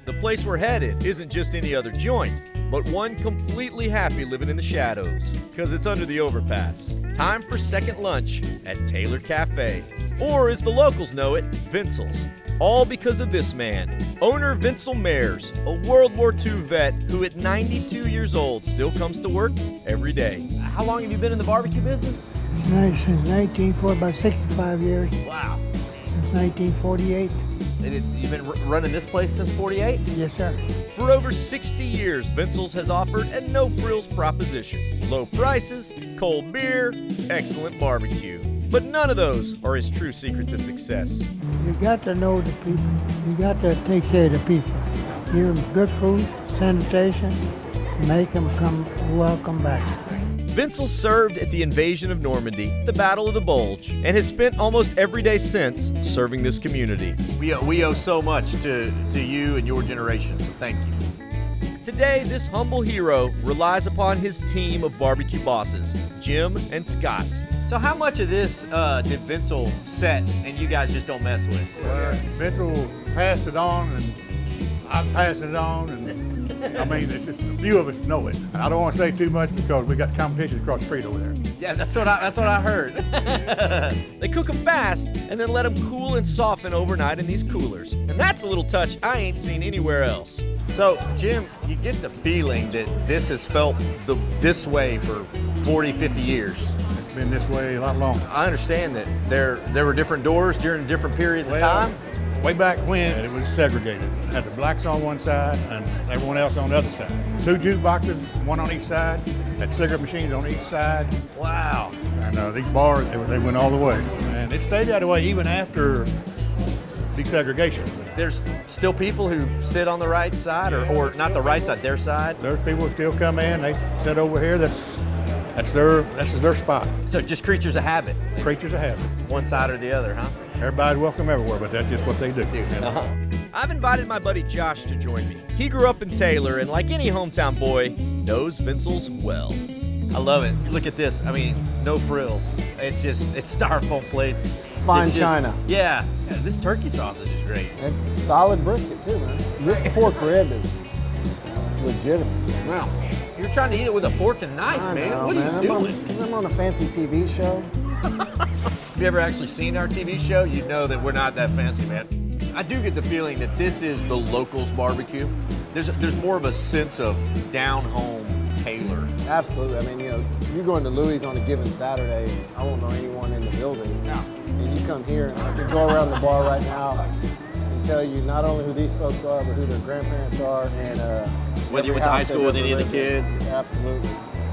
The place we're headed isn't just any other joint, but one completely happy living in the shadows, because it's under the overpass. Time for second lunch at Taylor Cafe, or as the locals know it, Vencil's. All because of this man, owner Vencil Mares, a World War II vet who at 92 years old still comes to work every day. How long have you been in the barbecue business? Since 1940, about 65 years. Wow. Since 1948. You've been running this place since 48? Yes, sir. For over 60 years, Vencil's has offered a no-frills proposition. Low prices, cold beer, excellent barbecue. But none of those are his true secret to success. You got to know the people. You got to take care of the people. Give them good food, sanitation, make them come welcome back. Vencil served at the invasion of Normandy, the Battle of the Bulge, and has spent almost every day since serving this community. We owe so much to you and your generation, so thank you. Today, this humble hero relies upon his team of barbecue bosses, Jim and Scott. So how much of this did Vencil set and you guys just don't mess with? Vencil passed it on and I passed it on, and I mean, it's just a few of us know it. I don't want to say too much because we got competition across the street over there. Yeah, that's what I heard. They cook them fast and then let them cool and soften overnight in these coolers. And that's a little touch I ain't seen anywhere else. So, Jim, you get the feeling that this has felt this way for 40, 50 years. It's been this way a lot longer. I understand that there were different doors during different periods of time. Way back when, it was segregated. It had the blacks on one side and everyone else on the other side. 2 jukeboxes, one on each side. Had cigarette machines on each side. Wow. And these bars, they went all the way. And it stayed that way even after desegregation. There's still people who sit on the right side, or not the right side, their side. There's people who still come in, they sit over here, this is their spot. So just creatures of habit. Creatures of habit. One side or the other, huh? Everybody's welcome everywhere, but that's just what they do. Uh-huh. I've invited my buddy Josh to join me. He grew up in Taylor and like any hometown boy, knows Vencil's well. I love it. Look at this. I mean, no frills. It's styrofoam plates. Fine china. Yeah. This turkey sausage is great. It's solid brisket too, man. This pork rib is legitimate. Wow. You're trying to eat it with a fork and knife, I man. know, What man. are you doing? I'm on a fancy TV show. If you ever actually seen our TV show, you know that we're not that fancy, man. I do get the feeling that this is the locals barbecue. There's more of a sense of down-home Taylor. Absolutely. I mean, you go into Louis on a given Saturday, I won't know anyone in the building. Yeah. And you come here, and I could go around the bar right now and tell you not only who these folks are, but who their grandparents are, and whether you went to high school with any of the kids. Absolutely.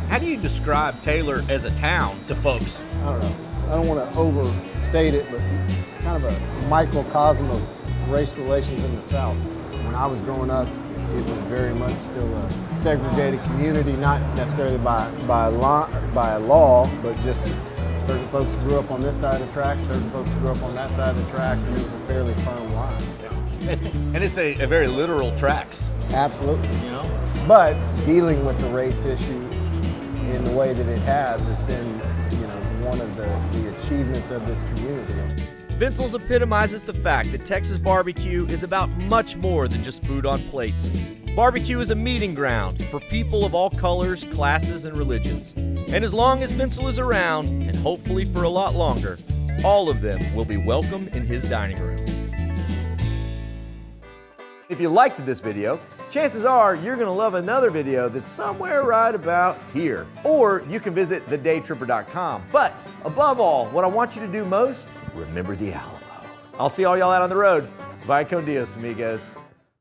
How do you describe Taylor as a town to folks? I don't know. I don't want to overstate it, but it's kind of a microcosm of race relations in the South. When I was growing up, it was very much still a segregated community, not necessarily by law, but just certain folks grew up on this side of the tracks, certain folks grew up on that side of the tracks, and it was a fairly firm line. And it's a very literal tracks. Absolutely. But dealing with the race issue in the way that it has been, one of the achievements of this community. Vencil's epitomizes the fact that Texas barbecue is about much more than just food on plates. Barbecue is a meeting ground for people of all colors, classes, and religions. And as long as Vencil is around, and hopefully for a lot longer, all of them will be welcome in his dining room. If you liked this video, chances are you're going to love another video that's somewhere right about here. Or you can visit thedaytripper.com. But above all, what I want you to do most, remember the Alamo. I'll see all y'all out on the road. Bye con Dios, amigos.